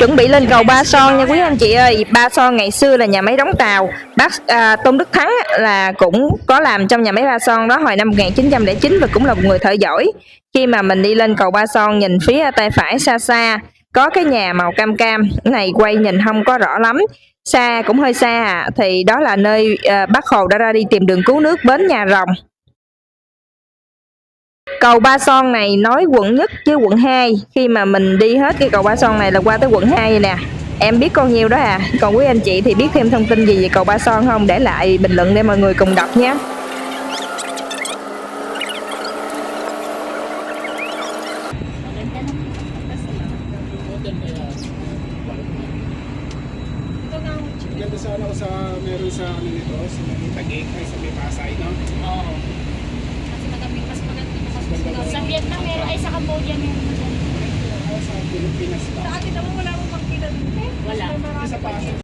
chuẩn bị lên cầu Ba Son nha quý anh chị ơi. Ba Son ngày xưa là nhà máy đóng tàu. Bác Tôn Đức Thắng là cũng có làm trong nhà máy Ba Son đó hồi năm 1909 và cũng là một người thợ giỏi. Khi mà mình đi lên cầu Ba Son, nhìn phía tay phải xa xa có cái nhà màu cam cam, cái này quay nhìn không có rõ lắm, xa cũng hơi xa thì đó là nơi Bác Hồ đã ra đi tìm đường cứu nước bến Nhà Rồng. Cầu Ba Son này nối quận nhất với quận 2. Khi mà mình đi hết cái cầu Ba Son này là qua tới quận 2 nè. Em biết con nhiêu đó à. Còn quý anh chị thì biết thêm thông tin gì về cầu Ba Son không? Để lại bình luận để mọi người cùng đọc nhé. Ganda sana ako sa meron sa ano nito, sa may Taguig ay sa may Pasay, no? Oo. Kasi mas maganda. Sa Vietnam meron, ay sa Cambodia meron na dyan. Sa Pilipinas lang. Sa atin naman wala akong makita dito. Wala. Sa Pasay.